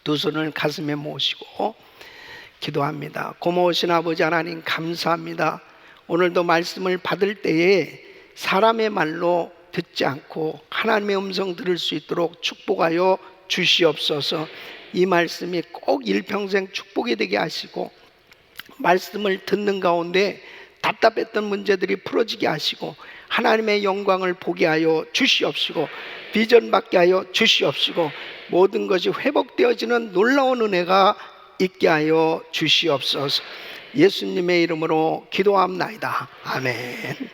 두 손을 가슴에 모시고 기도합니다. 고마우신 아버지 하나님, 감사합니다. 오늘도 말씀을 받을 때에 사람의 말로 듣지 않고 하나님의 음성 들을 수 있도록 축복하여 주시옵소서. 이 말씀이 꼭 일평생 축복이 되게 하시고, 말씀을 듣는 가운데 답답했던 문제들이 풀어지게 하시고, 하나님의 영광을 보게 하여 주시옵시고, 비전 받게 하여 주시옵시고, 모든 것이 회복되어지는 놀라운 은혜가 있게 하여 주시옵소서. 예수님의 이름으로 기도합나이다. 아멘.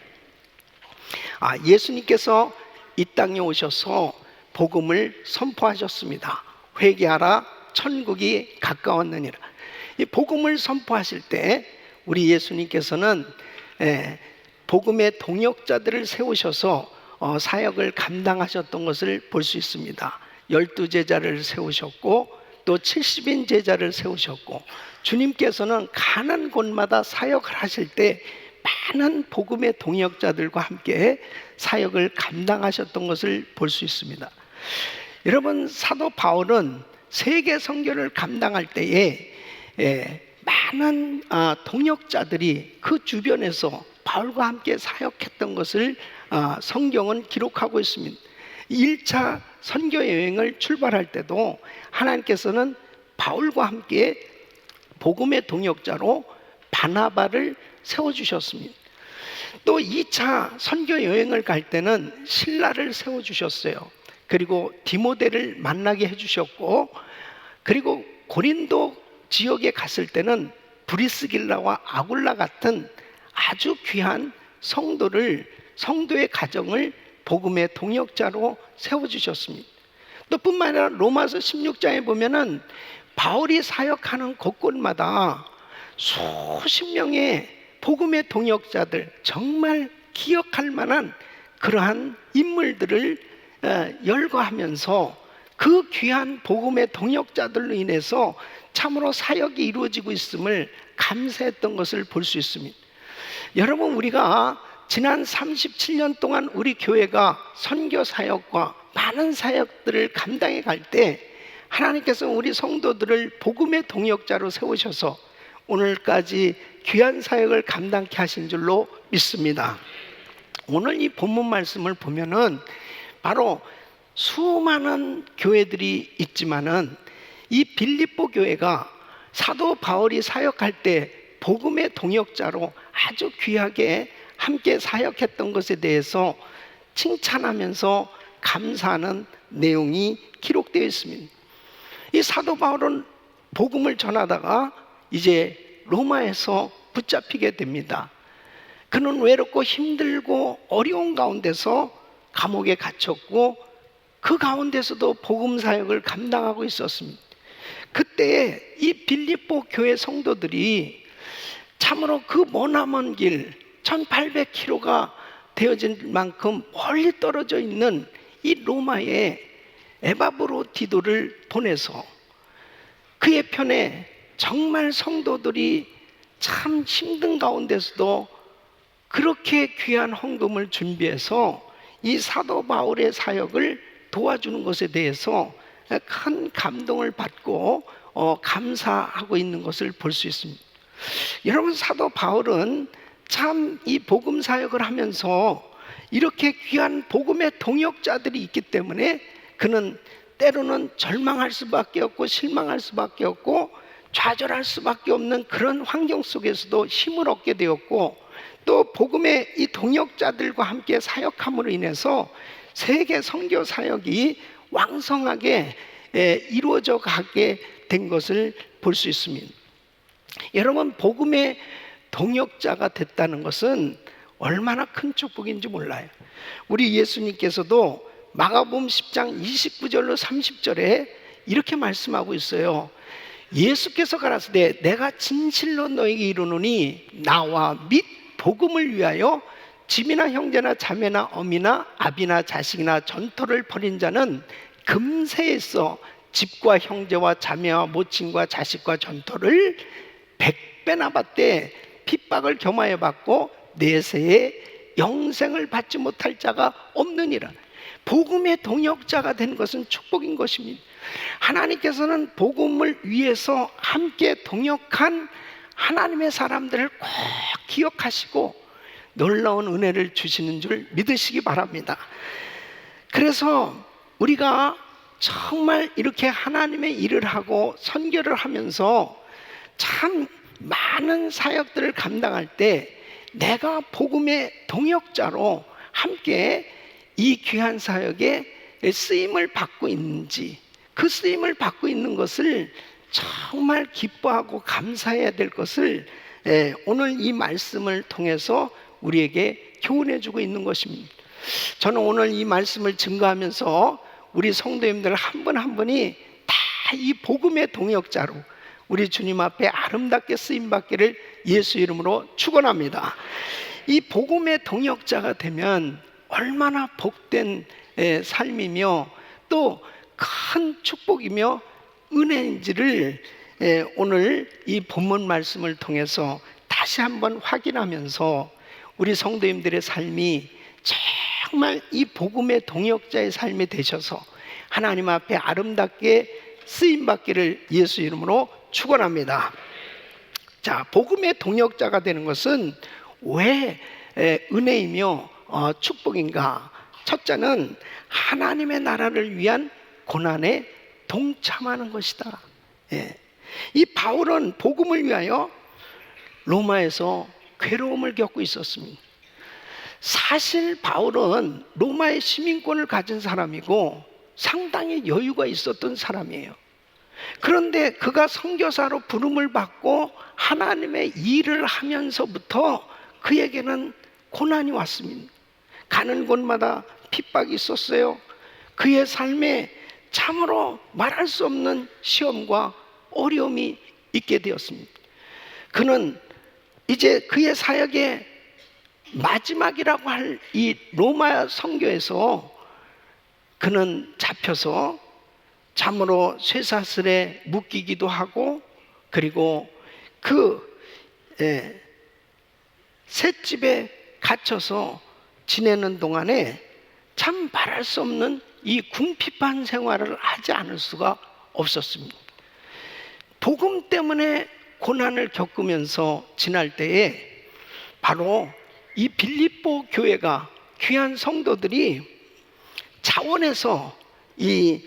예수님께서 이 땅에 오셔서 복음을 선포하셨습니다. 회개하라, 천국이 가까웠느니라. 이 복음을 선포하실 때 우리 예수님께서는 복음의 동역자들을 세우셔서 사역을 감당하셨던 것을 볼 수 있습니다. 12제자를 세우셨고, 또 70인 제자를 세우셨고, 주님께서는 가는 곳마다 사역을 하실 때 많은 복음의 동역자들과 함께 사역을 감당하셨던 것을 볼 수 있습니다. 여러분, 사도 바울은 세계 선교를 감당할 때에 많은 동역자들이 그 주변에서 바울과 함께 사역했던 것을 성경은 기록하고 있습니다. 1차 선교 여행을 출발할 때도 하나님께서는 바울과 함께 복음의 동역자로 바나바를 세워주셨습니다. 또 2차 선교 여행을 갈 때는 실라를 세워주셨어요. 그리고 디모데를 만나게 해주셨고, 그리고 고린도 지역에 갔을 때는 브리스길라와 아굴라 같은 아주 귀한 성도의 가정을 복음의 동역자로 세워주셨습니다. 또 뿐만 아니라 로마서 16장에 보면은 바울이 사역하는 곳곳마다 수십 명의 복음의 동역자들, 정말 기억할 만한 그러한 인물들을 열거하면서 그 귀한 복음의 동역자들로 인해서 참으로 사역이 이루어지고 있음을 감사했던 것을 볼 수 있습니다. 여러분, 우리가 지난 37년 동안 우리 교회가 선교 사역과 많은 사역들을 감당해 갈 때 하나님께서 우리 성도들을 복음의 동역자로 세우셔서 오늘까지 귀한 사역을 감당케 하신 줄로 믿습니다. 오늘 이 본문 말씀을 보면은 바로 수많은 교회들이 있지만은 이 빌립보 교회가 사도 바울이 사역할 때 복음의 동역자로 아주 귀하게 함께 사역했던 것에 대해서 칭찬하면서 감사하는 내용이 기록되어 있습니다. 이 사도 바울은 복음을 전하다가 이제 로마에서 붙잡히게 됩니다. 그는 외롭고 힘들고 어려운 가운데서 감옥에 갇혔고, 그 가운데서도 복음 사역을 감당하고 있었습니다. 그때 이 빌립보 교회 성도들이 참으로 그 머나먼 길 1800km가 되어진 만큼 멀리 떨어져 있는 이 로마에 에바브로디도를 보내서 그의 편에 정말 성도들이 참 힘든 가운데서도 그렇게 귀한 헌금을 준비해서 이 사도 바울의 사역을 도와주는 것에 대해서 큰 감동을 받고 감사하고 있는 것을 볼 수 있습니다. 여러분, 사도 바울은 참 이 복음 사역을 하면서 이렇게 귀한 복음의 동역자들이 있기 때문에 그는 때로는 절망할 수밖에 없고 실망할 수밖에 없고 좌절할 수밖에 없는 그런 환경 속에서도 힘을 얻게 되었고, 또 복음의 이 동역자들과 함께 사역함으로 인해서 세계 선교 사역이 왕성하게 이루어져 가게 된 것을 볼 수 있습니다. 여러분, 복음의 동역자가 됐다는 것은 얼마나 큰 축복인지 몰라요. 우리 예수님께서도 마가복음 10장 29절로 30절에 이렇게 말씀하고 있어요. 예수께서 가라사대 내가 진실로 너에게 이르노니 나와 및 복음을 위하여 집이나 형제나 자매나 어미나 아비나 자식이나 전토를 벌인 자는 금세에 있어 집과 형제와 자매와 모친과 자식과 전토를 100배나 받되 핍박을 겸하여 받고 내세에 영생을 받지 못할 자가 없느니라. 복음의 동역자가 된 것은 축복인 것입니다. 하나님께서는 복음을 위해서 함께 동역한 하나님의 사람들을 꼭 기억하시고 놀라운 은혜를 주시는 줄 믿으시기 바랍니다. 그래서 우리가 정말 이렇게 하나님의 일을 하고 선교를 하면서 참 많은 사역들을 감당할 때 내가 복음의 동역자로 함께 이 귀한 사역에 쓰임을 받고 있는지, 그 쓰임을 받고 있는 것을 정말 기뻐하고 감사해야 될 것을 오늘 이 말씀을 통해서 우리에게 교훈해 주고 있는 것입니다. 저는 오늘 이 말씀을 증거하면서 우리 성도님들 한 분 한 분이 다 이 복음의 동역자로 우리 주님 앞에 아름답게 쓰임받기를 예수 이름으로 축원합니다. 이 복음의 동역자가 되면 얼마나 복된 삶이며 또 큰 축복이며 은혜인지를 오늘 이 본문 말씀을 통해서 다시 한번 확인하면서 우리 성도님들의 삶이 정말 이 복음의 동역자의 삶이 되셔서 하나님 앞에 아름답게 쓰임받기를 예수 이름으로 축원합니다. 자, 복음의 동역자가 되는 것은 왜 은혜이며 축복인가? 첫째는 하나님의 나라를 위한 고난에 동참하는 것이다. 이 바울은 복음을 위하여 로마에서 괴로움을 겪고 있었습니다. 사실 바울은 로마의 시민권을 가진 사람이고 상당히 여유가 있었던 사람이에요. 그런데 그가 선교사로 부름을 받고 하나님의 일을 하면서부터 그에게는 고난이 왔습니다. 가는 곳마다 핍박이 있었어요. 그의 삶에 참으로 말할 수 없는 시험과 어려움이 있게 되었습니다. 그는 이제 그의 사역의 마지막이라고 할 이 로마 선교에서 그는 잡혀서 참으로 쇠사슬에 묶이기도 하고, 그리고 그 셋집에 갇혀서 지내는 동안에 참 말할 수 없는 이 궁핍한 생활을 하지 않을 수가 없었습니다. 복음 때문에 고난을 겪으면서 지날 때에 바로 이 빌립보 교회가 귀한 성도들이 자원해서 이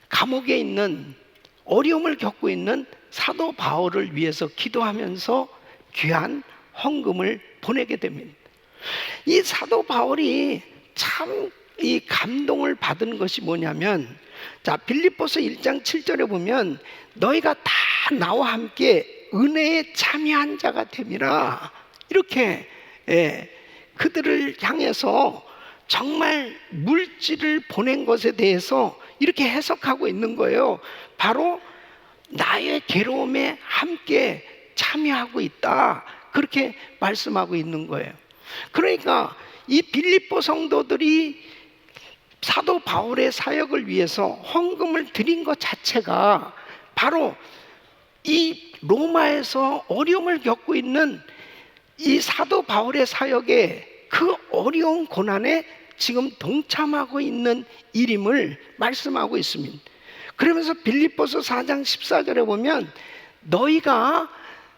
감옥에 있는 어려움을 겪고 있는 사도 바울을 위해서 기도하면서 귀한 헌금을 보내게 됩니다. 이 사도 바울이 참 이 감동을 받은 것이 뭐냐면, 자, 빌립보서 1장 7절에 보면 너희가 다 나와 함께 은혜에 참여한 자가 됨이라, 이렇게 그들을 향해서 정말 물질을 보낸 것에 대해서 이렇게 해석하고 있는 거예요. 바로 나의 괴로움에 함께 참여하고 있다, 그렇게 말씀하고 있는 거예요. 그러니까 이 빌립보 성도들이 사도 바울의 사역을 위해서 헌금을 드린 것 자체가 바로 이 로마에서 어려움을 겪고 있는 이 사도 바울의 사역에 그 어려운 고난에 지금 동참하고 있는 일임을 말씀하고 있습니다. 그러면서 빌립보서 4장 14절에 보면 너희가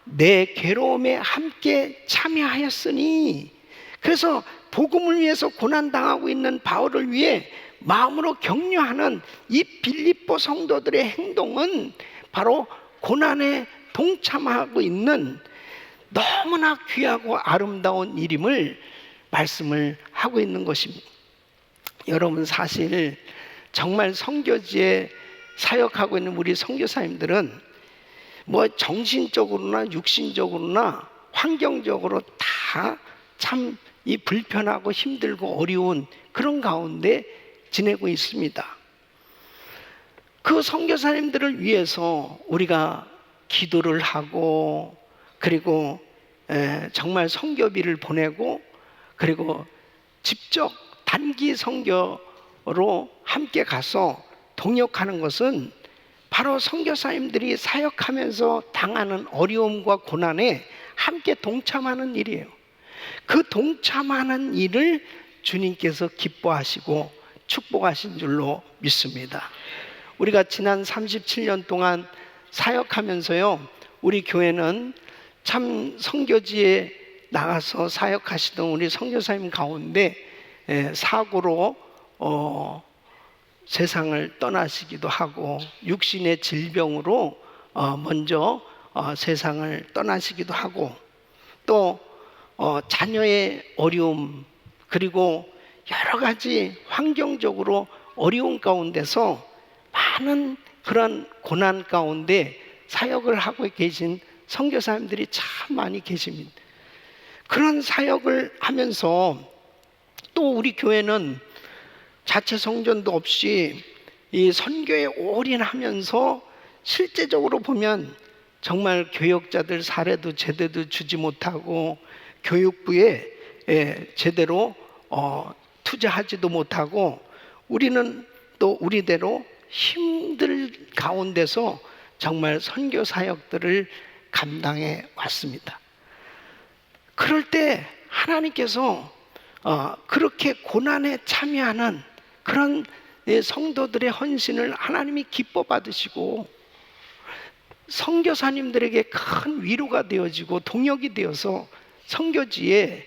내 괴로움에 함께 참여하였으니, 그래서 복음을 위해서 고난당하고 있는 바울을 위해 마음으로 격려하는 이 빌립보 성도들의 행동은 바로 고난에 동참하고 있는 너무나 귀하고 아름다운 일임을 말씀을 하고 있는 것입니다. 여러분, 사실 정말 선교지에 사역하고 있는 우리 선교사님들은 뭐 정신적으로나 육신적으로나 환경적으로 다 참 이 불편하고 힘들고 어려운 그런 가운데 지내고 있습니다. 그 선교사님들을 위해서 우리가 기도를 하고, 그리고 정말 선교비를 보내고, 그리고 직접 단기 선교로 함께 가서 동역하는 것은 바로 선교사님들이 사역하면서 당하는 어려움과 고난에 함께 동참하는 일이에요. 그 동참하는 일을 주님께서 기뻐하시고 축복하신 줄로 믿습니다. 우리가 지난 37년 동안 사역하면서요, 우리 교회는 참 선교지에 나가서 사역하시던 우리 선교사님 가운데 사고로 세상을 떠나시기도 하고, 육신의 질병으로 먼저 세상을 떠나시기도 하고, 또 자녀의 어려움, 그리고 여러 가지 환경적으로 어려운 가운데서 많은 그런 고난 가운데 사역을 하고 계신 선교사님들이 참 많이 계십니다. 그런 사역을 하면서 또 우리 교회는 자체 성전도 없이 이 선교에 올인하면서 실제적으로 보면 정말 교역자들 사례도 제대로 주지 못하고, 교육부에 제대로 투자하지도 못하고, 우리는 또 우리대로 힘들 가운데서 정말 선교 사역들을 감당해 왔습니다. 그럴 때 하나님께서 그렇게 고난에 참여하는 그런 성도들의 헌신을 하나님이 기뻐 받으시고, 선교사님들에게 큰 위로가 되어지고 동역이 되어서 선교지에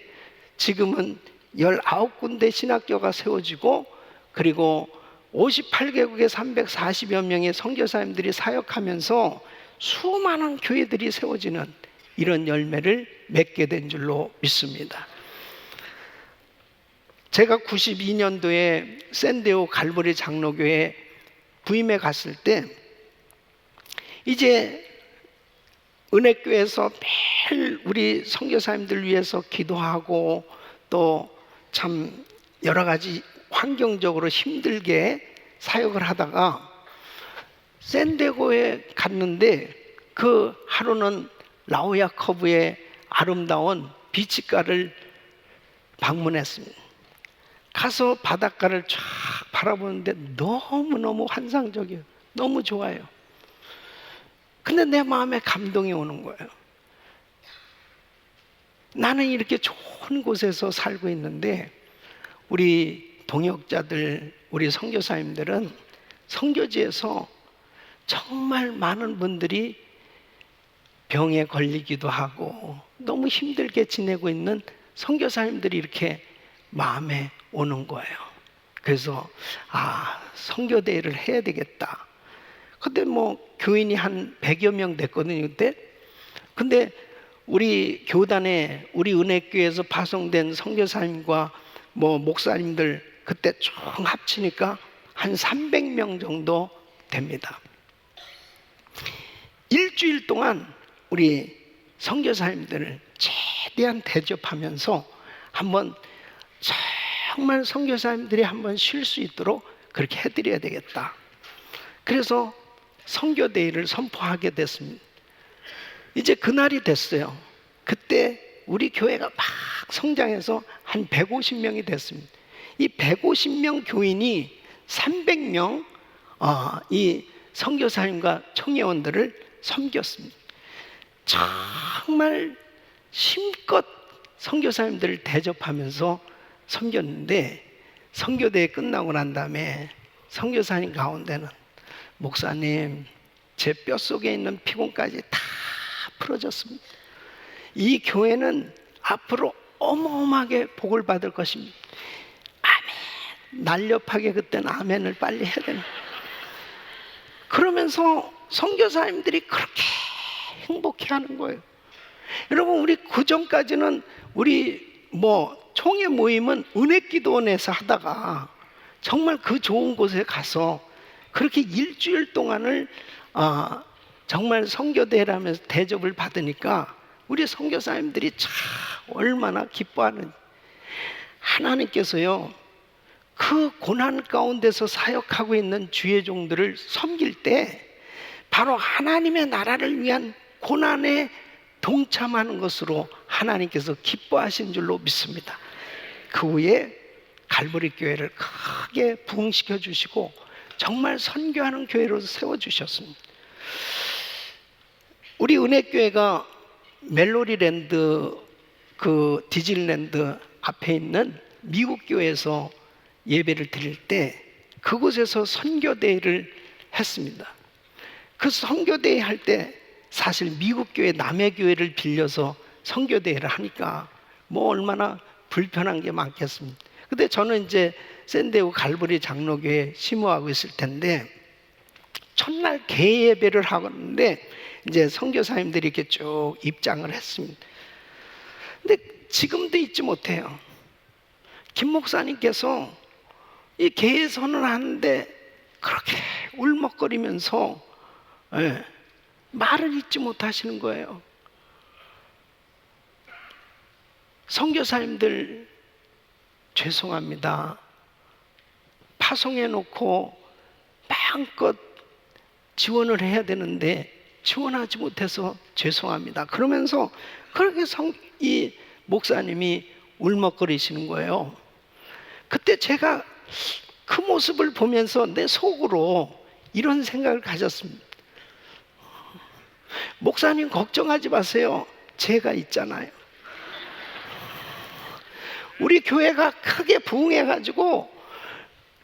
지금은 19군데 신학교가 세워지고, 그리고 58개국에 340여 명의 선교사님들이 사역하면서 수많은 교회들이 세워지는 이런 열매를 맺게 된 줄로 믿습니다. 제가 92년도에 샌디에고 갈보리 장로교회 부임해 갔을 때, 이제 은혜교회에서 매일 우리 선교사님들 위해서 기도하고, 또 참 여러 가지 환경적으로 힘들게 사역을 하다가 샌디에고에 갔는데, 그 하루는 라오야커브의 아름다운 비치가를 방문했습니다. 가서 바닷가를 쫙 바라보는데 너무너무 환상적이에요. 너무 좋아요. 근데 내 마음에 감동이 오는 거예요. 나는 이렇게 좋은 곳에서 살고 있는데, 우리 동역자들, 우리 선교사님들은 선교지에서 정말 많은 분들이 병에 걸리기도 하고 너무 힘들게 지내고 있는 선교사님들이 이렇게 마음에 오는 거예요. 그래서 선교대회를 해야 되겠다. 근데 교인이 한 100여 명 됐거든요, 그때. 근데 우리 교단에, 우리 은혜교회에서 파송된 선교사님과 목사님들 그때 쭉 합치니까 한 300명 정도 됩니다. 일주일 동안 우리 선교사님들을 최대한 대접하면서 한번 정말 선교사님들이 한번 쉴 수 있도록 그렇게 해드려야 되겠다. 그래서 선교대회를 선포하게 됐습니다. 이제 그날이 됐어요. 그때 우리 교회가 막 성장해서 한 150명이 됐습니다. 이 150명 교인이 300명 이 선교사님과 청회원들을 섬겼습니다. 정말 힘껏 선교사님들을 대접하면서 섬겼는데, 선교대회 끝나고 난 다음에 선교사님 가운데는, 목사님, 제 뼛속에 있는 피곤까지 다 풀어졌습니다. 이 교회는 앞으로 어마어마하게 복을 받을 것입니다. 아멘. 날렵하게 그때는 아멘을 빨리 해야 됩니다. 그러면서 선교사님들이 그렇게 행복해하는 거예요. 여러분, 우리 그전까지는 우리 총회 모임은 은혜기도원에서 하다가 정말 그 좋은 곳에 가서 그렇게 일주일 동안을 정말 선교대회라면서 대접을 받으니까 우리 선교사님들이 참 얼마나 기뻐하는. 하나님께서요, 그 고난 가운데서 사역하고 있는 주의 종들을 섬길 때 바로 하나님의 나라를 위한 고난에 동참하는 것으로 하나님께서 기뻐하신 줄로 믿습니다. 그 후에 갈보리 교회를 크게 부흥시켜 주시고 정말 선교하는 교회로 세워주셨습니다. 우리 은혜교회가 멜로디랜드 그 디즈니랜드 앞에 있는 미국 교회에서 예배를 드릴 때 그곳에서 선교대회를 했습니다. 그 선교대회 할 때 사실 미국 교회 남해 교회를 빌려서 선교대회를 하니까 뭐 얼마나 불편한 게 많겠습니까? 근데 저는 이제 샌디에고 갈보리 장로교회 심호하고 있을 텐데 첫날 개예배를 하는데 이제 선교사님들이 이렇게 쭉 입장을 했습니다. 근데 지금도 잊지 못해요. 김 목사님께서 이 개예선을 하는데 그렇게 울먹거리면서 말을 잊지 못하시는 거예요. 선교사님들 죄송합니다. 파송해 놓고 마음껏 지원을 해야 되는데 지원하지 못해서 죄송합니다. 그러면서 그렇게 이 목사님이 울먹거리시는 거예요. 그때 제가 그 모습을 보면서 내 속으로 이런 생각을 가졌습니다. 목사님 걱정하지 마세요. 제가 있잖아요. 우리 교회가 크게 부흥해가지고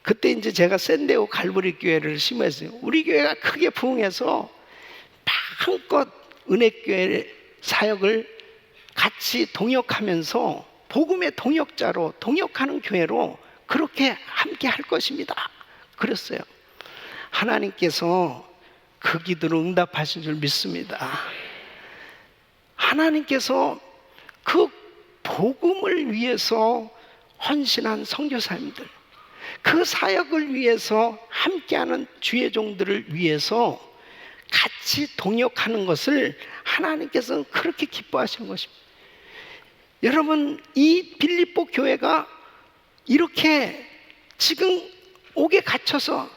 그때 이제 제가 샌디에고 갈보리 교회를 심었어요. 우리 교회가 크게 부흥해서 마음껏 은혜교회 사역을 같이 동역하면서 복음의 동역자로 동역하는 교회로 그렇게 함께 할 것입니다. 그랬어요. 하나님께서 그 기도를 응답하신 줄 믿습니다. 하나님께서 그 복음을 위해서 헌신한 선교사님들, 그 사역을 위해서 함께하는 주의 종들을 위해서 같이 동역하는 것을 하나님께서는 그렇게 기뻐하시는 것입니다. 여러분, 이 빌립보 교회가 이렇게 지금 옥에 갇혀서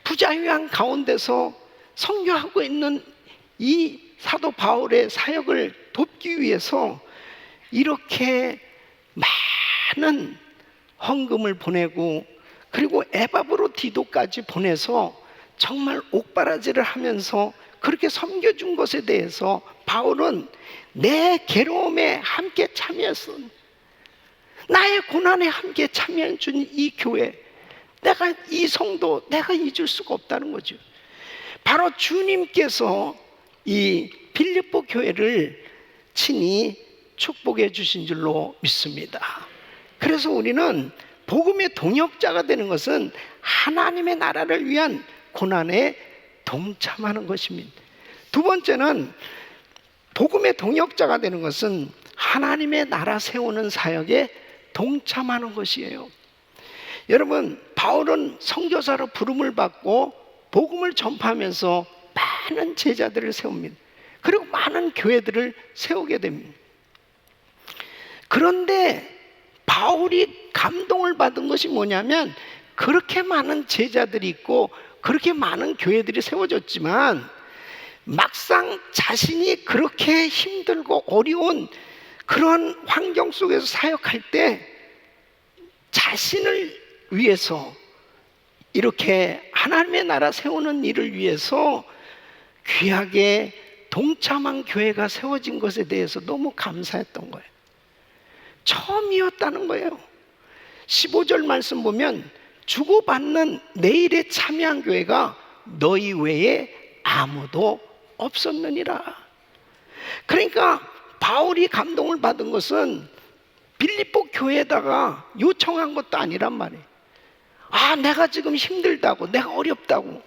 부자유한 가운데서 선교하고 있는 이 사도 바울의 사역을 돕기 위해서 이렇게 많은 헌금을 보내고 그리고 에바브로디도까지 보내서 정말 옥바라지를 하면서 그렇게 섬겨준 것에 대해서 바울은 내 괴로움에 함께 참여했어. 나의 고난에 함께 참여해준 이 교회, 내가 이 성도, 내가 잊을 수가 없다는 거죠. 바로 주님께서 이 빌립보 교회를 친히 축복해 주신 줄로 믿습니다. 그래서 우리는 복음의 동역자가 되는 것은 하나님의 나라를 위한 고난에 동참하는 것입니다. 두 번째는 복음의 동역자가 되는 것은 하나님의 나라 세우는 사역에 동참하는 것이에요. 여러분, 바울은 선교사로 부름을 받고 복음을 전파하면서 많은 제자들을 세웁니다. 그리고 많은 교회들을 세우게 됩니다. 그런데 바울이 감동을 받은 것이 뭐냐면 그렇게 많은 제자들이 있고 그렇게 많은 교회들이 세워졌지만 막상 자신이 그렇게 힘들고 어려운 그런 환경 속에서 사역할 때 자신을 위해서 이렇게 하나님의 나라 세우는 일을 위해서 귀하게 동참한 교회가 세워진 것에 대해서 너무 감사했던 거예요. 처음이었다는 거예요. 15절 말씀 보면 주고받는 내일에 참여한 교회가 너희 외에 아무도 없었느니라. 그러니까 바울이 감동을 받은 것은 빌립보 교회에다가 요청한 것도 아니란 말이에요. 아, 내가 지금 힘들다고, 내가 어렵다고,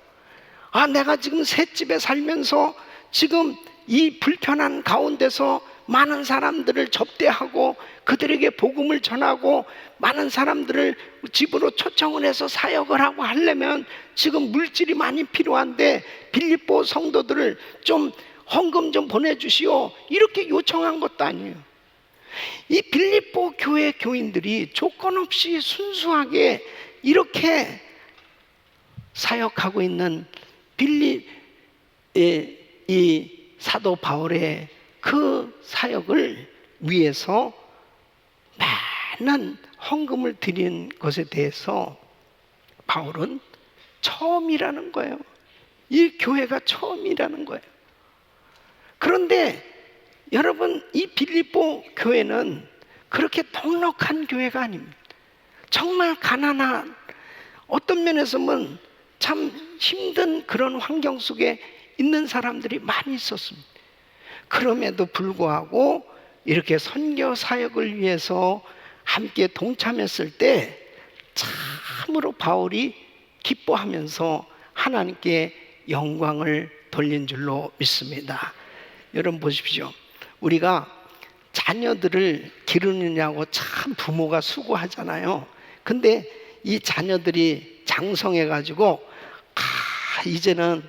아, 내가 지금 셋집에 살면서 지금 이 불편한 가운데서 많은 사람들을 접대하고 그들에게 복음을 전하고 많은 사람들을 집으로 초청을 해서 사역을 하고 하려면 지금 물질이 많이 필요한데 빌립보 성도들을 좀 헌금 좀 보내주시오, 이렇게 요청한 것도 아니에요. 이 빌립보 교회 교인들이 조건 없이 순수하게 이렇게 사역하고 있는 빌립의 이 사도 바울의 그 사역을 위해서 많은 헌금을 드린 것에 대해서 바울은 처음이라는 거예요. 이 교회가 처음이라는 거예요. 그런데 여러분, 이 빌립보 교회는 그렇게 넉넉한 교회가 아닙니다. 정말 가난한, 어떤 면에서 보면 참 힘든 그런 환경 속에 있는 사람들이 많이 있었습니다. 그럼에도 불구하고 이렇게 선교 사역을 위해서 함께 동참했을 때 참으로 바울이 기뻐하면서 하나님께 영광을 돌린 줄로 믿습니다. 여러분 보십시오. 우리가 자녀들을 기르느냐고 참 부모가 수고하잖아요. 근데 이 자녀들이 장성해 가지고 이제는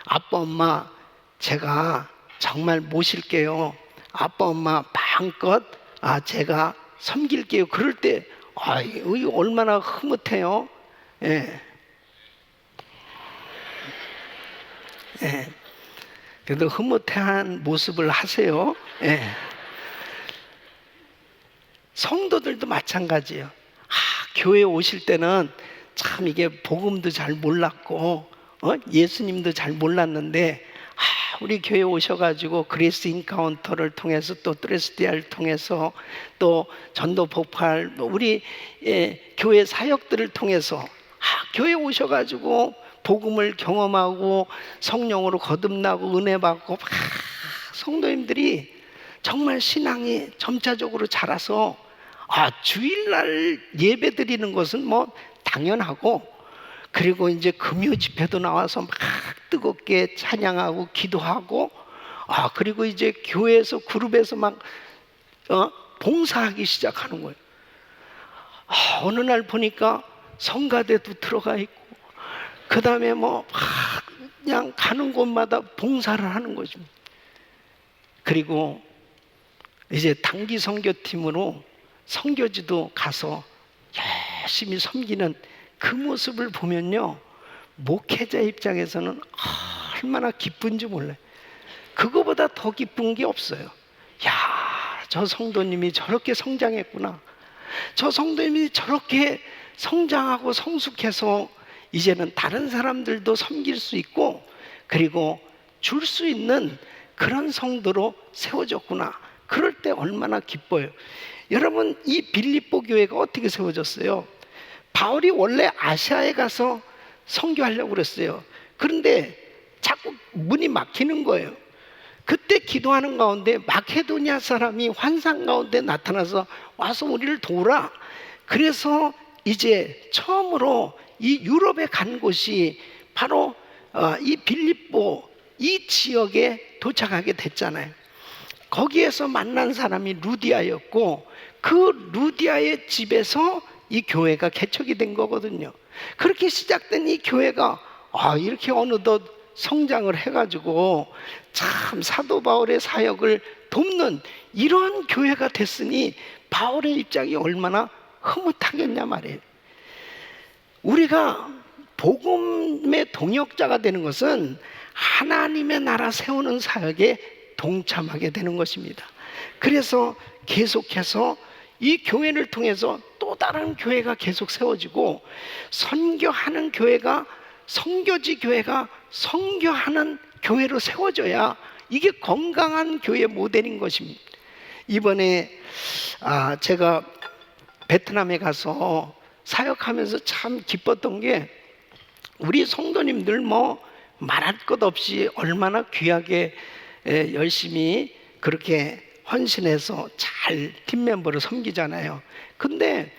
아빠 엄마 제가 정말 모실게요. 아빠 엄마 마음껏 제가 섬길게요. 그럴 때 이거 얼마나 흐뭇해요. 예. 예. 그래도 흐뭇한 모습을 하세요. 예. 성도들도 마찬가지예요. 교회 오실 때는 참 이게 복음도 잘 몰랐고 예수님도 잘 몰랐는데 우리 교회 오셔가지고 그리스 인카운터를 통해서 또 트레스디아를 통해서 또 전도 폭발 우리 교회 사역들을 통해서 교회 오셔가지고 복음을 경험하고 성령으로 거듭나고 은혜 받고 성도님들이 정말 신앙이 점차적으로 자라서 주일날 예배 드리는 것은 뭐 당연하고, 그리고 이제 금요 집회도 나와서 막 뜨겁게 찬양하고 기도하고, 그리고 이제 교회에서 그룹에서 막 봉사하기 시작하는 거예요. 어느 날 보니까 성가대도 들어가 있고, 그 다음에 뭐 그냥 가는 곳마다 봉사를 하는 거죠. 그리고 이제 단기 선교팀으로 선교지도 가서 열심히 섬기는 그 모습을 보면요, 목회자 입장에서는 얼마나 기쁜지 몰라요. 그거보다 더 기쁜 게 없어요. 저 성도님이 저렇게 성장했구나. 저 성도님이 저렇게 성장하고 성숙해서 이제는 다른 사람들도 섬길 수 있고, 그리고 줄 수 있는 그런 성도로 세워졌구나. 그럴 때 얼마나 기뻐요. 여러분, 이 빌립보 교회가 어떻게 세워졌어요? 바울이 원래 아시아에 가서 선교하려고 그랬어요. 그런데 자꾸 문이 막히는 거예요. 그때 기도하는 가운데 마케도니아 사람이 환상 가운데 나타나서 와서 우리를 도우라. 그래서 이제 처음으로 이 유럽에 간 곳이 바로 이 빌립보 이 지역에 도착하게 됐잖아요. 거기에서 만난 사람이 루디아였고, 그 루디아의 집에서 이 교회가 개척이 된 거거든요. 그렇게 시작된 이 교회가 이렇게 어느덧 성장을 해가지고 참 사도 바울의 사역을 돕는 이런 교회가 됐으니 바울의 입장이 얼마나 흐뭇하겠냐 말이에요. 우리가 복음의 동역자가 되는 것은 하나님의 나라 세우는 사역에 동참하게 되는 것입니다. 그래서 계속해서 이 교회를 통해서 또 다른 교회가 계속 세워지고, 선교하는 교회가, 선교지 교회가 선교하는 교회로 세워져야 이게 건강한 교회 모델인 것입니다. 이번에 제가 베트남에 가서 사역하면서 참 기뻤던 게, 우리 성도님들 뭐 말할 것 없이 얼마나 귀하게 열심히 그렇게 헌신해서 잘 팀멤버로 섬기잖아요. 근데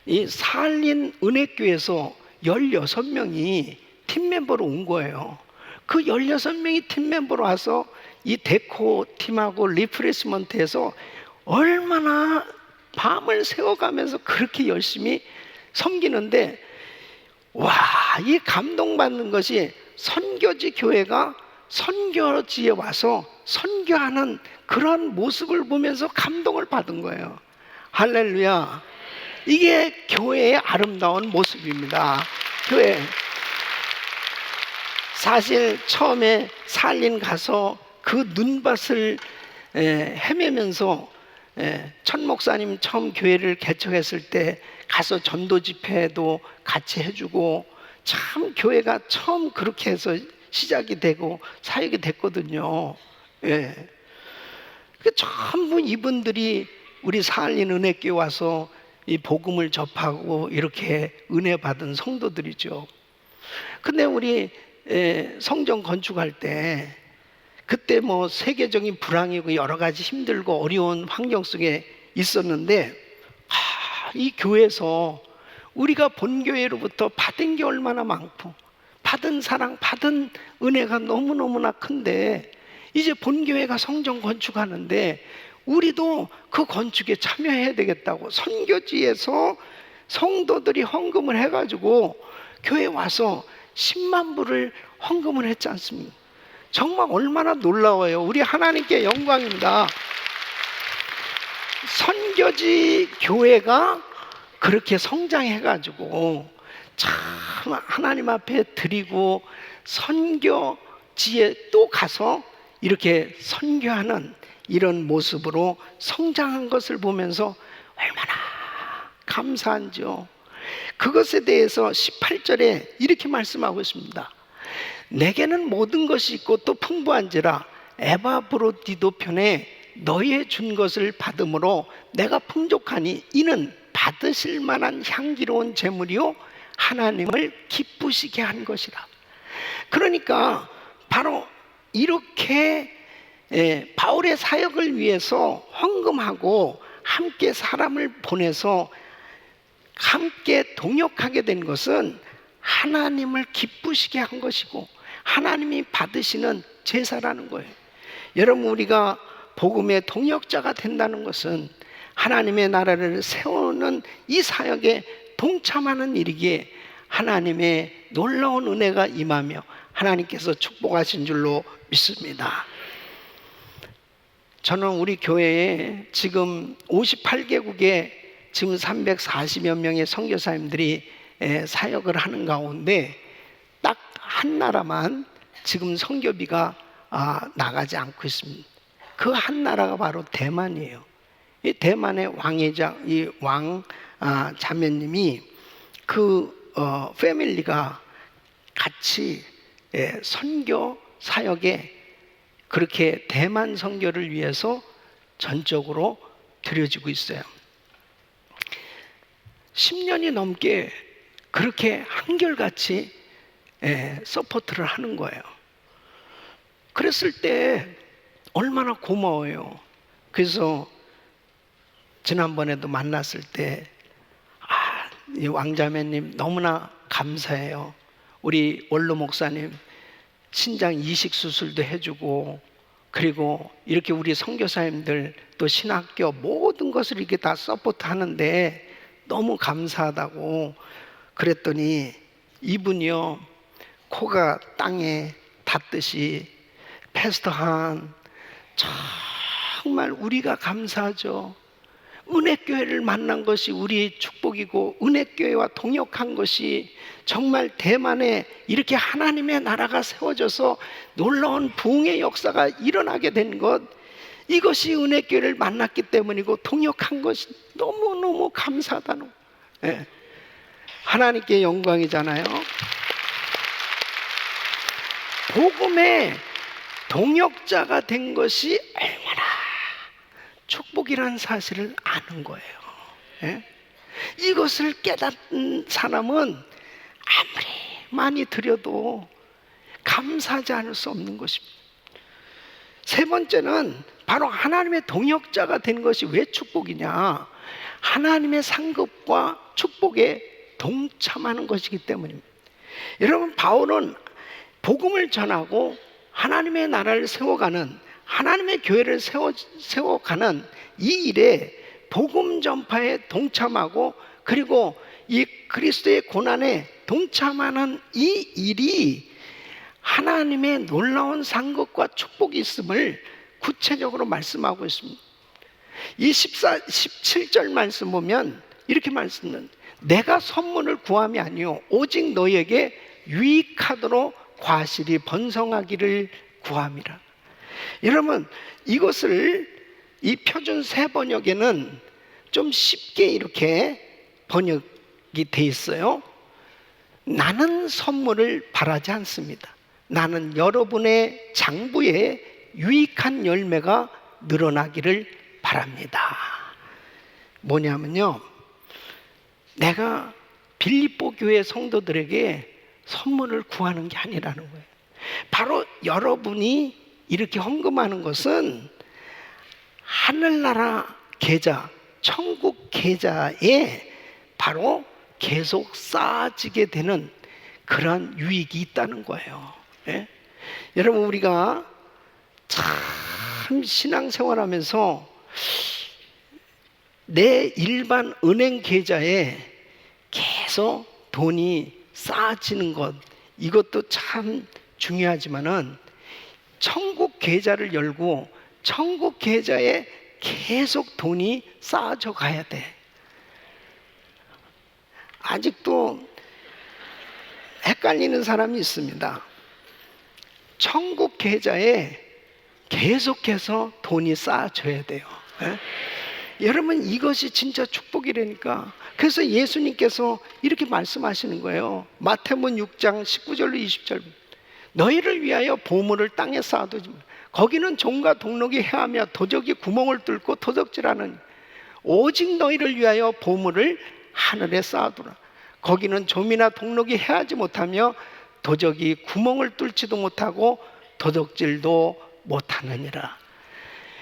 이 사할린 은혜교회에서 16명이 팀멤버로 온 거예요. 그 16명이 팀멤버로 와서 이 데코 팀하고 리프레시먼트에서 얼마나 밤을 새워가면서 그렇게 열심히 섬기는데, 이 감동받는 것이 선교지 교회가 선교지에 와서 선교하는 그런 모습을 보면서 감동을 받은 거예요. 할렐루야. 이게 교회의 아름다운 모습입니다. 교회. 사실 처음에 살린 가서 그 눈밭을 헤매면서 천 목사님 처음 교회를 개척했을 때 가서 전도 집회도 같이 해주고, 참 교회가 처음 그렇게 해서 시작이 되고 사역이 됐거든요. 전부 이분들이 우리 사할린 은혜교회 와서 이 복음을 접하고 이렇게 은혜 받은 성도들이죠. 근데 우리 성전 건축할 때 그때 뭐 세계적인 불황이고 여러 가지 힘들고 어려운 환경 속에 있었는데 이 교회에서 우리가 본교회로부터 받은 게 얼마나 많고 받은 사랑, 받은 은혜가 너무너무나 큰데 이제 본교회가 성전 건축하는데 우리도 그 건축에 참여해야 되겠다고 선교지에서 성도들이 헌금을 해가지고 교회 와서 10만 불을 헌금을 했지 않습니까? 정말 얼마나 놀라워요. 우리 하나님께 영광입니다. 선교지 교회가 그렇게 성장해가지고 참 하나님 앞에 드리고 선교지에 또 가서 이렇게 선교하는 이런 모습으로 성장한 것을 보면서 얼마나 감사한지요. 그것에 대해서 18절에 이렇게 말씀하고 있습니다. 내게는 모든 것이 있고 또 풍부한지라 에바브로디도 편에 너희의 준 것을 받음으로 내가 풍족하니 이는 받으실 만한 향기로운 제물이요 하나님을 기쁘시게 한 것이라. 그러니까 바로 이렇게 바울의 사역을 위해서 헌금하고 함께 사람을 보내서 함께 동역하게 된 것은 하나님을 기쁘시게 한 것이고 하나님이 받으시는 제사라는 거예요. 여러분, 우리가 복음의 동역자가 된다는 것은 하나님의 나라를 세우는 이 사역에 동참하는 일이기에 하나님의 놀라운 은혜가 임하며 하나님께서 축복하신 줄로 믿습니다. 저는 우리 교회에 지금 58개국에 지금 340여 명의 선교사님들이 사역을 하는 가운데 딱 한 나라만 지금 선교비가 나가지 않고 있습니다. 그 한 나라가 바로 대만이에요. 이 대만의 왕회장, 이 왕 자매님이 그 패밀리가 같이 선교 사역에 그렇게 대만 선교를 위해서 전적으로 드려지고 있어요. 10년이 넘게 그렇게 한결같이 서포트를 하는 거예요. 그랬을 때 얼마나 고마워요. 그래서 지난번에도 만났을 때 이 왕자매님 너무나 감사해요. 우리 원로 목사님 신장 이식 수술도 해주고 그리고 이렇게 우리 선교사님들 또 신학교 모든 것을 이렇게 다 서포트 하는데 너무 감사하다고 그랬더니 이분이요 코가 땅에 닿듯이 패스터 한 정말 우리가 감사하죠. 은혜교회를 만난 것이 우리의 축복이고 은혜교회와 동역한 것이 정말 대만에 이렇게 하나님의 나라가 세워져서 놀라운 부흥의 역사가 일어나게 된 것, 이것이 은혜교회를 만났기 때문이고 동역한 것이 너무너무 감사하다는 거예요. 하나님께 영광이잖아요. 복음의 동역자가 된 것이 얼마나 축복이라는 사실을 아는 거예요. 이것을 깨닫는 사람은 아무리 많이 드려도 감사하지 않을 수 없는 것입니다. 세 번째는 바로 하나님의 동역자가 된 것이 왜 축복이냐? 하나님의 상급과 축복에 동참하는 것이기 때문입니다. 여러분, 바울은 복음을 전하고 하나님의 나라를 세워가는, 하나님의 교회를 세워가는 이 일에 복음 전파에 동참하고 그리고 이 그리스도의 고난에 동참하는 이 일이 하나님의 놀라운 상급과 축복이 있음을 구체적으로 말씀하고 있습니다. 이 17절 말씀 보면 이렇게 말씀은 내가 선물을 구함이 아니요 오직 너희에게 유익하도록 과실이 번성하기를 구함이라. 여러분, 이것을 이 표준 새 번역에는 좀 쉽게 이렇게 번역이 돼 있어요. 나는 선물을 바라지 않습니다. 나는 여러분의 장부에 유익한 열매가 늘어나기를 바랍니다. 뭐냐면요, 내가 빌립보 교회 성도들에게 선물을 구하는 게 아니라는 거예요. 바로 여러분이 이렇게 헌금하는 것은 하늘나라 계좌, 천국 계좌에 바로 계속 쌓아지게 되는 그런 유익이 있다는 거예요. 예? 여러분, 우리가 참 신앙생활하면서 내 일반 은행 계좌에 계속 돈이 쌓아지는 것, 이것도 참 중요하지만은 천국 계좌를 열고 천국 계좌에 계속 돈이 쌓아져 가야 돼. 아직도 헷갈리는 사람이 있습니다. 천국 계좌에 계속해서 돈이 쌓아져야 돼요. 예? 여러분, 이것이 진짜 축복이라니까. 그래서 예수님께서 이렇게 말씀하시는 거예요. 마태복음 6장 19절로 20절. 너희를 위하여 보물을 땅에 쌓아두지 마. 거기는 종과 동록이 해하며 도적이 구멍을 뚫고 도적질하는, 오직 너희를 위하여 보물을 하늘에 쌓아두라. 거기는 좀이나 동록이 해하지 못하며 도적이 구멍을 뚫지도 못하고 도적질도 못하느니라.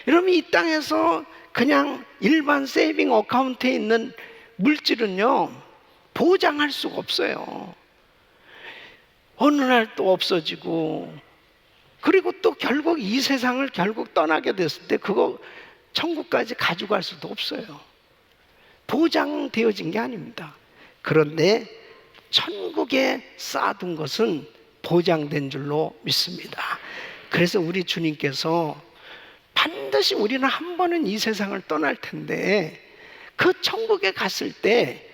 여러분, 이 땅에서 그냥 일반 세이빙 어카운트에 있는 물질은요, 보장할 수가 없어요. 어느 날 또 없어지고, 그리고 또 결국 이 세상을 결국 떠나게 됐을 때 그거 천국까지 가져갈 수도 없어요. 보장되어진 게 아닙니다. 그런데 천국에 쌓아둔 것은 보장된 줄로 믿습니다. 그래서 우리 주님께서 반드시 우리는 한 번은 이 세상을 떠날 텐데, 그 천국에 갔을 때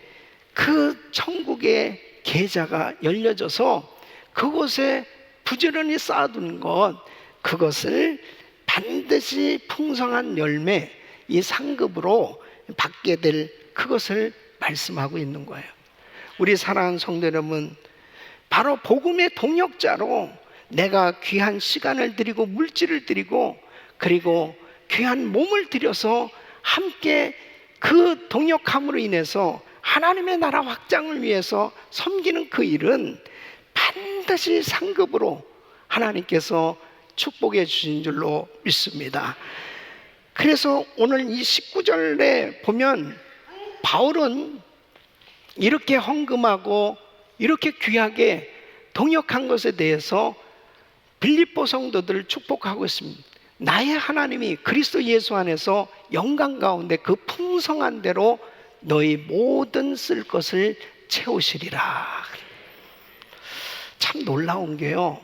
그 천국의 계좌가 열려져서 그곳에 부지런히 쌓아둔 것, 그것을 반드시 풍성한 열매, 이 상급으로 받게 될 그것을 말씀하고 있는 거예요. 우리 사랑하는 성도 여러분, 바로 복음의 동역자로 내가 귀한 시간을 드리고 물질을 드리고 그리고 귀한 몸을 들여서 함께 그 동역함으로 인해서 하나님의 나라 확장을 위해서 섬기는 그 일은 반드시 상급으로 하나님께서 축복해 주신 줄로 믿습니다. 그래서 오늘 이 19절에 보면 바울은 이렇게 헌금하고 이렇게 귀하게 동역한 것에 대해서 빌립보 성도들을 축복하고 있습니다. 나의 하나님이 그리스도 예수 안에서 영광 가운데 그 풍성한 대로 너희 모든 쓸 것을 채우시리라. 참 놀라운 게요,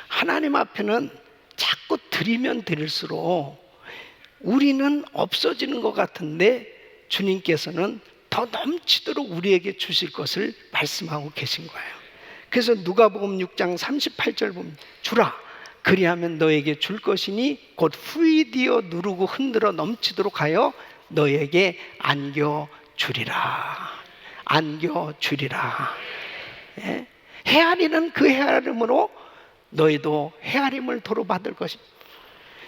하나님 앞에는 자꾸 드리면 드릴수록 우리는 없어지는 것 같은데 주님께서는 더 넘치도록 우리에게 주실 것을 말씀하고 계신 거예요. 그래서 누가복음 6장 38절 보면 주라, 그리하면 너에게 줄 것이니 곧 후이디어 누르고 흔들어 넘치도록 하여 너에게 안겨주리라. 안겨주리라. 예? 헤아리는 그 헤아림으로 너희도 헤아림을 도로 받을 것입니다.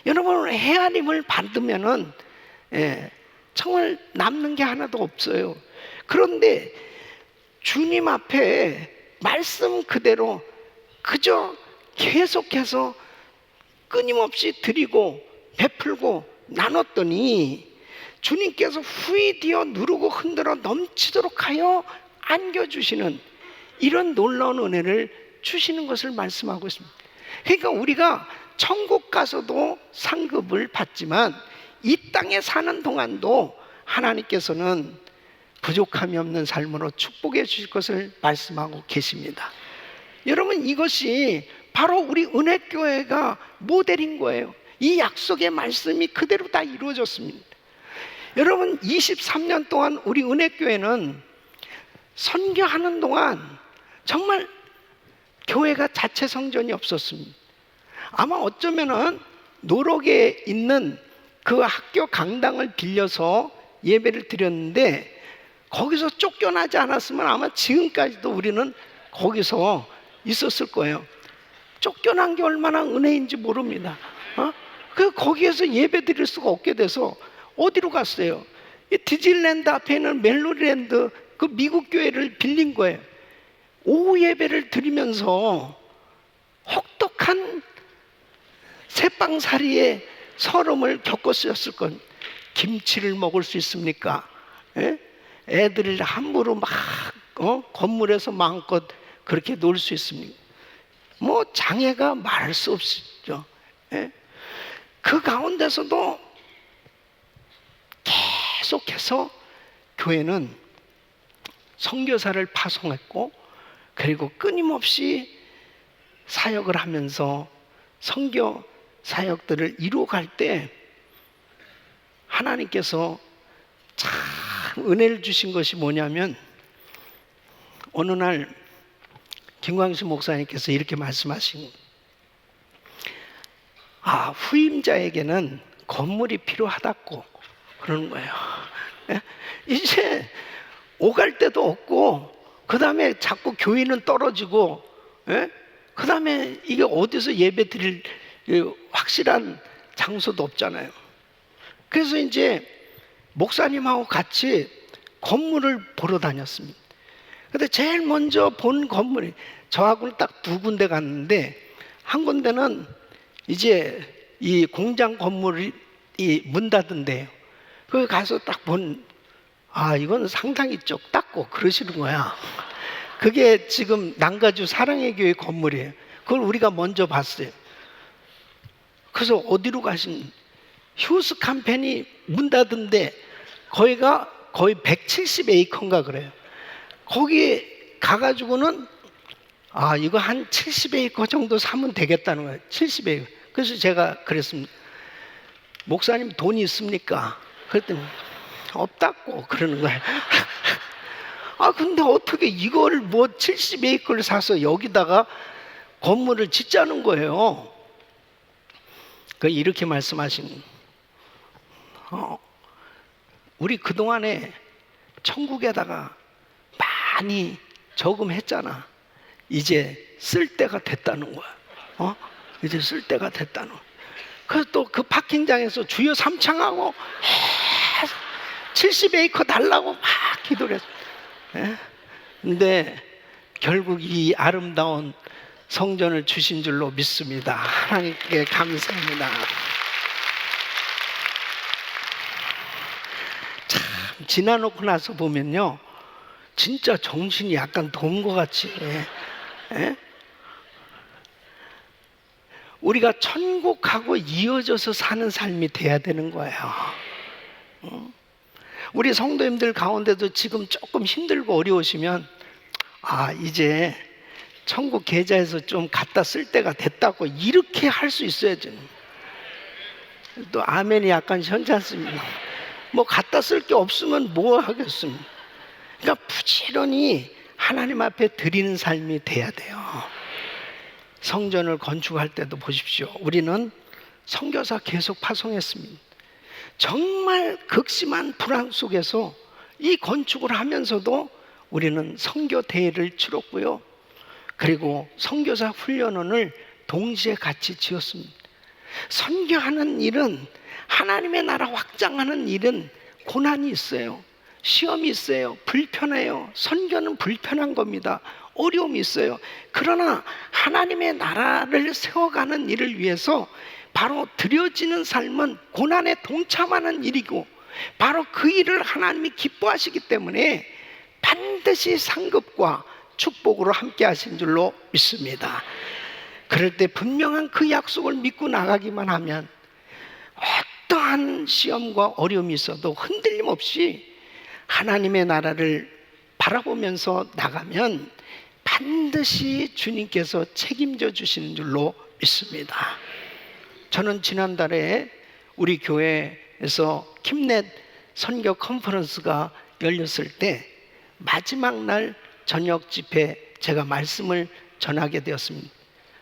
여러분, 헤아림을 받으면은 정말 남는 게 하나도 없어요. 그런데 주님 앞에 말씀 그대로 그저 계속해서 끊임없이 드리고 베풀고 나눴더니 주님께서 후이디어 누르고 흔들어 넘치도록 하여 안겨주시는 이런 놀라운 은혜를 주시는 것을 말씀하고 있습니다. 그러니까 우리가 천국 가서도 상급을 받지만 이 땅에 사는 동안도 하나님께서는 부족함이 없는 삶으로 축복해 주실 것을 말씀하고 계십니다. 여러분, 이것이 바로 우리 은혜교회가 모델인 거예요. 이 약속의 말씀이 그대로 다 이루어졌습니다. 여러분, 23년 동안 우리 은혜교회는 선교하는 동안 정말 교회가 자체 성전이 없었습니다. 아마 어쩌면은 노록에 있는 그 학교 강당을 빌려서 예배를 드렸는데 거기서 쫓겨나지 않았으면 아마 지금까지도 우리는 거기서 있었을 거예요. 쫓겨난 게 얼마나 은혜인지 모릅니다. 그 거기에서 예배 드릴 수가 없게 돼서 어디로 갔어요? 이 디즈니랜드 앞에 있는 멜로디랜드 그 미국 교회를 빌린 거예요. 오후 예배를 드리면서 혹독한 새빵살이의 서름을 겪었을 건 김치를 먹을 수 있습니까? 예? 애들을 함부로 막 건물에서 마음껏 그렇게 놀 수 있습니까? 뭐 장애가 말할 수 없죠. 예? 그 가운데서도 계속해서 교회는 선교사를 파송했고, 그리고 끊임없이 사역을 하면서 선교 사역들을 이루어갈 때 하나님께서 참 은혜를 주신 것이 뭐냐면, 어느 날 김광식 목사님께서 이렇게 말씀하신, 후임자에게는 건물이 필요하다고 그러는 거예요. 이제 오갈 데도 없고, 그 다음에 자꾸 교회는 떨어지고, 그 다음에 이게 어디서 예배 드릴 확실한 장소도 없잖아요. 그래서 이제 목사님하고 같이 건물을 보러 다녔습니다. 근데 제일 먼저 본 건물이, 저하고는 딱 두 군데 갔는데, 한 군데는 이제 이 공장 건물이 문 닫은데요. 거기 가서 딱 이건 상당히 좁다고 그러시는 거야. 그게 지금 남가주 사랑의 교회 건물이에요. 그걸 우리가 먼저 봤어요. 그래서 어디로 가신, 휴스 캠페인이 문 닫은데 거기가 거의 170에이커인가 그래요. 거기 가가지고는 이거 한 70에이커 정도 사면 되겠다는 거예요. 70에이커. 그래서 제가 그랬습니다. 목사님 돈이 있습니까? 그랬더니 없다고 그러는 거예요. 근데 어떻게 이걸 뭐 70에이커를 사서 여기다가 건물을 짓자는 거예요. 이렇게 말씀하신, 우리 그동안에 천국에다가 많이 저금했잖아. 이제 쓸 때가 됐다는 거야. 이제 쓸 때가 됐다는 거야. 그래서 또 그 파킹장에서 주여 삼창하고 70에이커 달라고 막 기도를 했어요. 근데 결국 이 아름다운 성전을 주신 줄로 믿습니다. 하나님께 감사합니다. 참 지나놓고 나서 보면요, 진짜 정신이 약간 돈 것 같이. 우리가 천국하고 이어져서 사는 삶이 돼야 되는 거예요. 우리 성도님들 가운데도 지금 조금 힘들고 어려우시면, 이제 천국 계좌에서 좀 갖다 쓸 때가 됐다고 이렇게 할 수 있어야죠. 또 아멘이 약간 현찮습니다. 뭐 갖다 쓸 게 없으면 뭐 하겠습니까? 그러니까 부지런히 하나님 앞에 드리는 삶이 돼야 돼요. 성전을 건축할 때도 보십시오. 우리는 선교사 계속 파송했습니다. 정말 극심한 불안 속에서 이 건축을 하면서도 우리는 선교 대회를 치렀고요. 그리고 선교사 훈련원을 동시에 같이 지었습니다. 선교하는 일은, 하나님의 나라 확장하는 일은 고난이 있어요. 시험이 있어요. 불편해요. 선교는 불편한 겁니다. 어려움이 있어요. 그러나 하나님의 나라를 세워가는 일을 위해서 바로 드려지는 삶은 고난에 동참하는 일이고, 바로 그 일을 하나님이 기뻐하시기 때문에 반드시 상급과 축복으로 함께 하신 줄로 믿습니다. 그럴 때 분명한 그 약속을 믿고 나가기만 하면 어떠한 시험과 어려움이 있어도 흔들림 없이 하나님의 나라를 바라보면서 나가면 반드시 주님께서 책임져 주시는 줄로 믿습니다. 저는 지난달에 우리 교회에서 킴넷 선교 컨퍼런스가 열렸을 때 마지막 날 저녁 집회 제가 말씀을 전하게 되었습니다.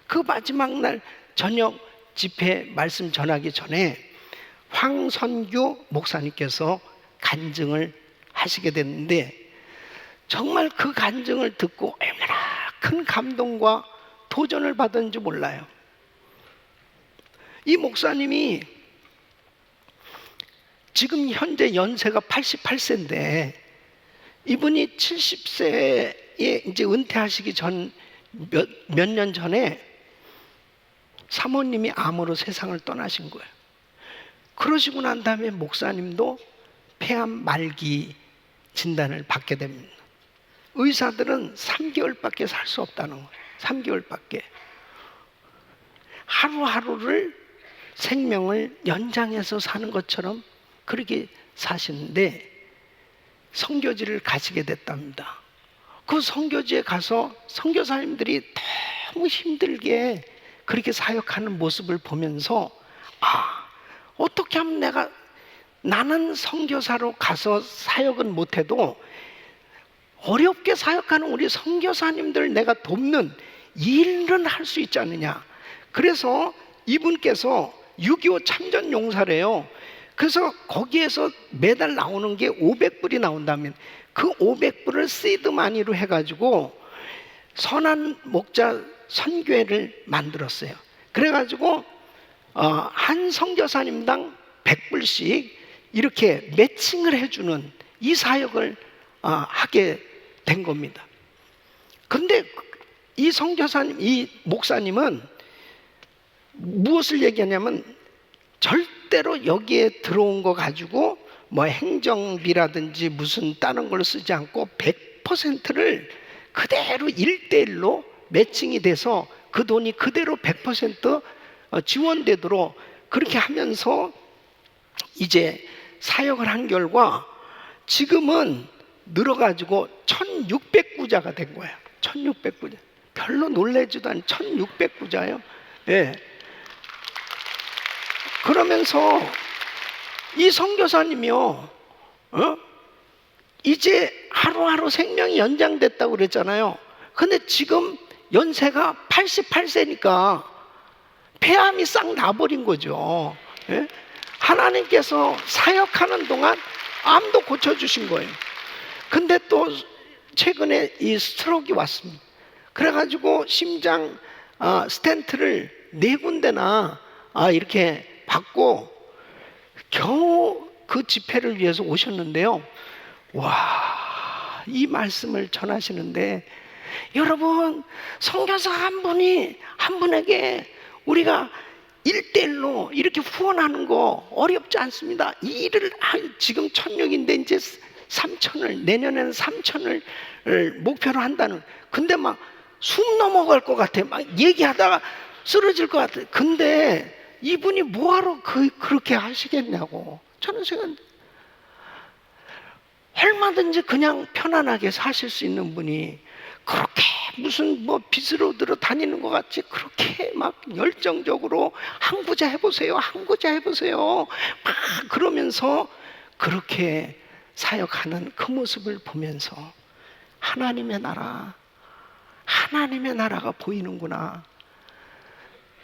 그 마지막 날 저녁 집회 말씀 전하기 전에 황선교 목사님께서 간증을 하시게 됐는데, 정말 그 간증을 듣고 얼마나 큰 감동과 도전을 받았는지 몰라요. 이 목사님이 지금 현재 연세가 88세인데 이분이 70세에 이제 은퇴하시기 전 몇 년 전에 사모님이 암으로 세상을 떠나신 거예요. 그러시고 난 다음에 목사님도 폐암 말기 진단을 받게 됩니다. 의사들은 3개월밖에 살 수 없다는 거예요. 3개월밖에. 하루하루를 생명을 연장해서 사는 것처럼 그렇게 사시는데 선교지를 가시게 됐답니다. 그 선교지에 가서 선교사님들이 너무 힘들게 그렇게 사역하는 모습을 보면서 어떻게 하면 나는 선교사로 가서 사역은 못해도 어렵게 사역하는 우리 선교사님들 내가 돕는 일은 할 수 있지 않느냐. 그래서 이분께서 6.25 참전용사래요. 그래서 거기에서 매달 나오는 게 500불이 나온다면 그 500불을 시드마니로 해가지고 선한 목자 선교회를 만들었어요. 그래가지고 한 선교사님당 100불씩 이렇게 매칭을 해주는 이 사역을 하게 된 겁니다. 근데 이 선교사님, 이 목사님은 무엇을 얘기하냐면 절대로 여기에 들어온 거 가지고 뭐 행정비라든지 무슨 다른 걸 쓰지 않고 100%를 그대로 1대1로 매칭이 돼서 그 돈이 그대로 100% 지원되도록 그렇게 하면서 이제 사역을 한 결과 지금은 늘어가지고 1600구자가 된 거예요. 1600구자. 별로 놀라지도 않은 1600구자예요. 예. 그러면서 이 선교사님이요, 이제 하루하루 생명이 연장됐다고 그랬잖아요. 근데 지금 연세가 88세니까 폐암이 싹 나버린 거죠. 예? 하나님께서 사역하는 동안 암도 고쳐주신 거예요. 근데 또 최근에 이 스트로크가 왔습니다. 그래가지고 심장 스텐트를 4군데나 이렇게 받고 겨우 그 집회를 위해서 오셨는데요. 와, 이 말씀을 전하시는데 여러분, 선교사 한 분에게 우리가 1대1로 이렇게 후원하는 거 어렵지 않습니다. 이 일을 지금 1600인데 이제 3000을, 내년에는 3000을 목표로 한다는. 근데 막 숨 넘어갈 것 같아. 막 얘기하다가 쓰러질 것 같아. 근데 이분이 뭐하러 그렇게 하시겠냐고. 저는 생각합니다. 얼마든지 그냥 편안하게 사실 수 있는 분이 그렇게 무슨 뭐 빚으로 들어 다니는 것 같이 그렇게 막 열정적으로 항구자 해보세요, 항구자 해보세요 막 그러면서 그렇게 사역하는 그 모습을 보면서 하나님의 나라가 보이는구나.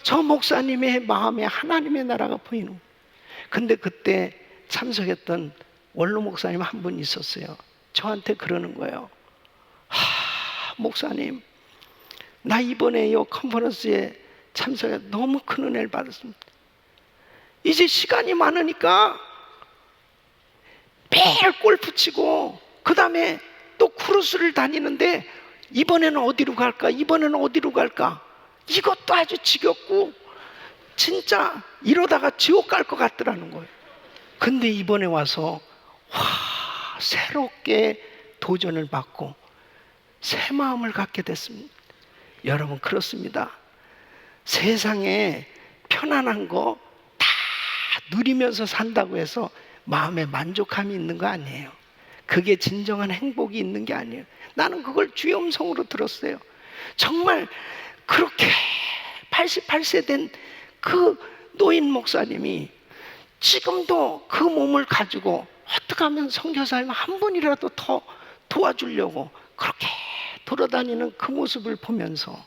저 목사님의 마음에 하나님의 나라가 보이는. 근데 그때 참석했던 원로 목사님 한 분 있었어요. 저한테 그러는 거예요. 목사님, 나 이번에 이 컨퍼런스에 참석해 너무 큰 은혜를 받았습니다. 이제 시간이 많으니까 매일 골프 치고 그 다음에 또 크루스를 다니는데 이번에는 어디로 갈까? 이것도 아주 지겹고 진짜 이러다가 지옥 갈 것 같더라는 거예요. 근데 이번에 와서 새롭게 도전을 받고 새 마음을 갖게 됐습니다. 여러분, 그렇습니다. 세상에 편안한 거 다 누리면서 산다고 해서 마음에 만족함이 있는 거 아니에요. 그게 진정한 행복이 있는 게 아니에요. 나는 그걸 주의 음성으로 들었어요. 정말 그렇게 88세 된 그 노인 목사님이 지금도 그 몸을 가지고 어떻게 하면 선교사님 한 분이라도 더 도와주려고 그렇게 돌아다니는 그 모습을 보면서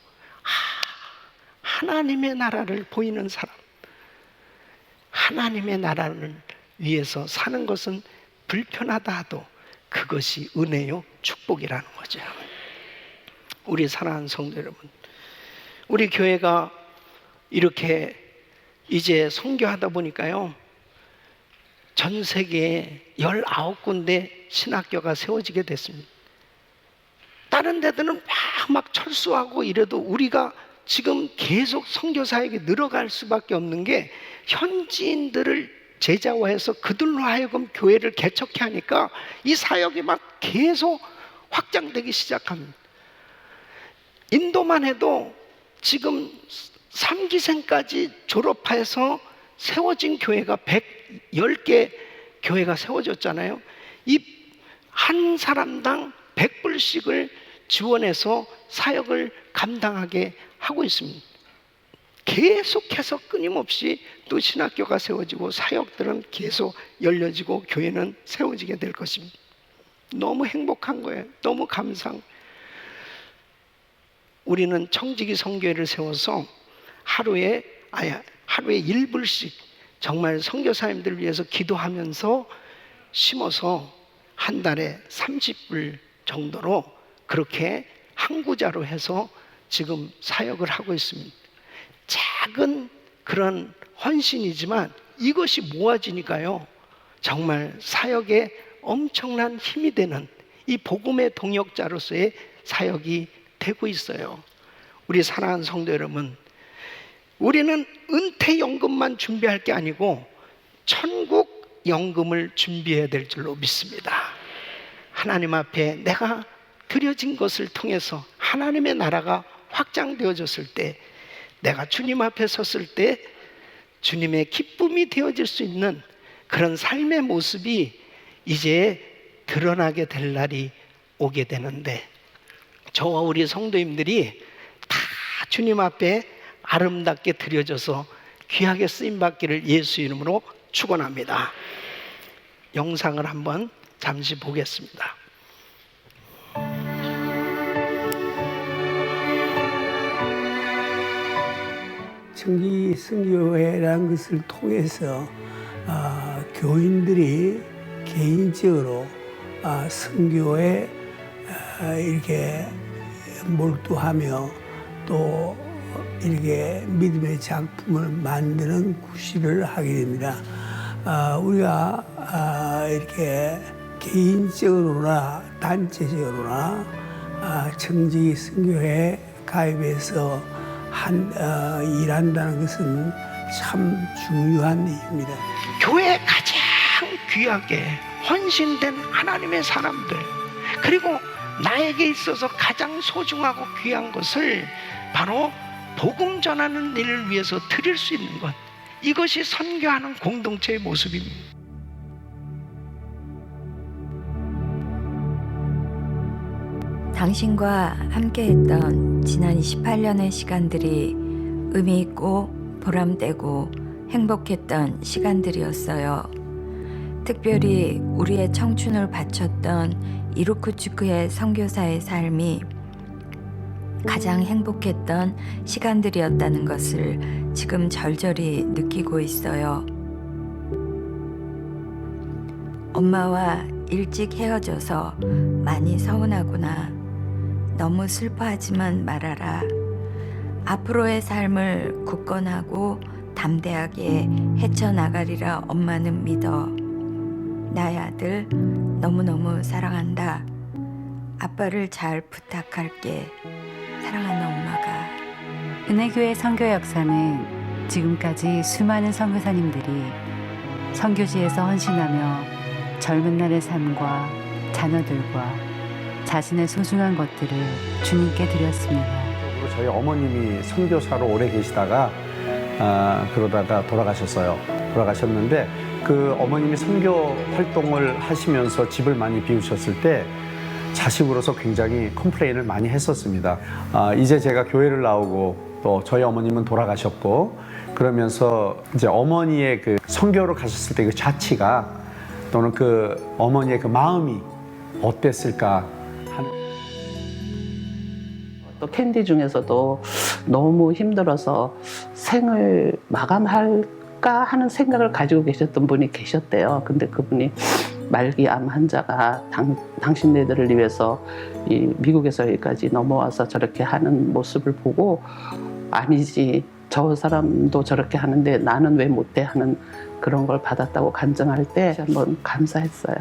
하나님의 나라를 보이는 사람, 하나님의 나라를 위해서 사는 것은 불편하다 하도 그것이 은혜요 축복이라는 거죠. 우리 사랑하는 성도 여러분, 우리 교회가 이렇게 이제 선교하다 보니까요, 전 세계에 19군데 신학교가 세워지게 됐습니다. 다른 데들은 막 철수하고 이래도 우리가 지금 계속 선교사에게 늘어갈 수밖에 없는 게 현지인들을 제자화해서 그들로 하여금 교회를 개척해 하니까 이 사역이 막 계속 확장되기 시작합니다. 인도만 해도 지금 3기생까지 졸업해서 세워진 교회가 110개 교회가 세워졌잖아요. 이 한 사람당 100불씩을 지원해서 사역을 감당하게 하고 있습니다. 계속해서 끊임없이 또 신학교가 세워지고 사역들은 계속 열려지고 교회는 세워지게 될 것입니다. 너무 행복한 거예요. 너무 감사한 거예요. 우리는 청지기 선교회를 세워서 하루에 1불씩 정말 선교사님들을 위해서 기도하면서 심어서 한 달에 30불 정도로 그렇게 항구자로 해서 지금 사역을 하고 있습니다. 작은 그런 헌신이지만 이것이 모아지니까요, 정말 사역에 엄청난 힘이 되는 이 복음의 동역자로서의 사역이 되고 있어요. 우리 사랑하는 성도 여러분, 우리는 은퇴연금만 준비할 게 아니고 천국연금을 준비해야 될 줄로 믿습니다. 하나님 앞에 내가 드려진 것을 통해서 하나님의 나라가 확장되어졌을 때, 내가 주님 앞에 섰을 때 주님의 기쁨이 되어질 수 있는 그런 삶의 모습이 이제 드러나게 될 날이 오게 되는데, 저와 우리 성도님들이 다 주님 앞에 아름답게 드려져서 귀하게 쓰임받기를 예수 이름으로 축원합니다. 영상을 한번 잠시 보겠습니다. 청기 선교회라는 것을 통해서 교인들이 개인적으로 선교에 이렇게 몰두하며 또 이렇게 믿음의 작품을 만드는 구실을 하게 됩니다. 우리가 이렇게 개인적으로나 단체적으로나 청지기 선교회에 가입해서 일한다는 것은 참 중요한 일입니다. 교회에 가장 귀하게 헌신된 하나님의 사람들, 그리고 나에게 있어서 가장 소중하고 귀한 것을 바로 복음 전하는 일을 위해서 드릴 수 있는 것, 이것이 선교하는 공동체의 모습입니다. 당신과 함께했던 지난 28년의 시간들이 의미 있고 보람되고 행복했던 시간들이었어요. 특별히 우리의 청춘을 바쳤던 이루크츠크의 선교사의 삶이 가장 행복했던 시간들이었다는 것을 지금 절절히 느끼고 있어요. 엄마와 일찍 헤어져서 많이 서운하구나. 너무 슬퍼하지만 말아라. 앞으로의 삶을 굳건하고 담대하게 헤쳐나가리라 엄마는 믿어. 나의 아들 너무너무 사랑한다. 아빠를 잘 부탁할게. 사랑하는 엄마가. 은혜교회 선교 역사는 지금까지 수많은 선교사님들이 선교지에서 헌신하며 젊은 날의 삶과 자녀들과 자신의 소중한 것들을 주님께 드렸습니다. 저희 어머님이 선교사로 오래 계시다가 그러다가 돌아가셨는데 그 어머님이 선교 활동을 하시면서 집을 많이 비우셨을 때 자식으로서 굉장히 컴플레인을 많이 했었습니다. 이제 제가 교회를 나오고 또 저희 어머님은 돌아가셨고 그러면서 이제 어머니의 그 선교로 가셨을 때 그 자취가 또는 그 어머니의 그 마음이 어땠을까 하는. 또 캔디 중에서도 너무 힘들어서 생을 마감할까 하는 생각을 가지고 계셨던 분이 계셨대요. 근데 그분이 말기암 환자가 당신네들을 위해서 이 미국에서 여기까지 넘어와서 저렇게 하는 모습을 보고 아니지, 저 사람도 저렇게 하는데 나는 왜 못해 하는 그런 걸 받았다고 간증할 때 한번 감사했어요.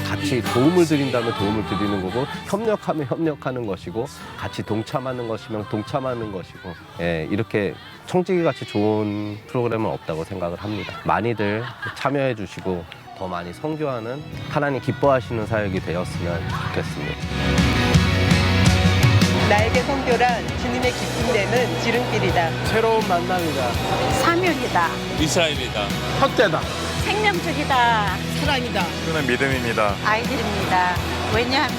같이 도움을 드린다면 도움을 드리는 거고 협력하면 협력하는 것이고 같이 동참하는 것이면 동참하는 것이고 예, 이렇게 청지기 같이 좋은 프로그램은 없다고 생각을 합니다. 많이들 참여해 주시고 더 많이 선교하는 하나님 기뻐하시는 사역이 되었으면 좋겠습니다. 나에게 선교란 주님의 기쁨 되는 지름길이다. 새로운 만남이다. 사명이다. 이스라엘이다. 헛되다. 생명줄이다. 사랑이다. 그는 믿음입니다. 아이들입니다. 왜냐하면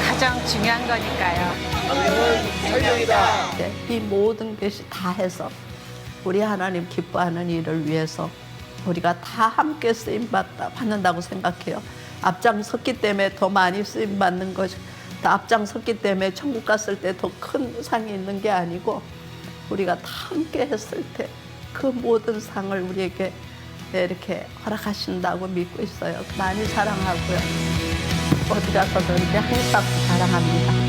가장 중요한 거니까요. 이 모든 것이 다 해서 우리 하나님 기뻐하는 일을 위해서 우리가 다 함께 쓰임받는다고 생각해요. 앞장섰기 때문에 더 많이 쓰임받는 것이, 앞장섰기 때문에 천국 갔을 때 더 큰 상이 있는 게 아니고 우리가 다 함께 했을 때 그 모든 상을 우리에게 이렇게 허락하신다고 믿고 있어요. 많이 사랑하고요. 어디 가서든지 항상 사랑합니다.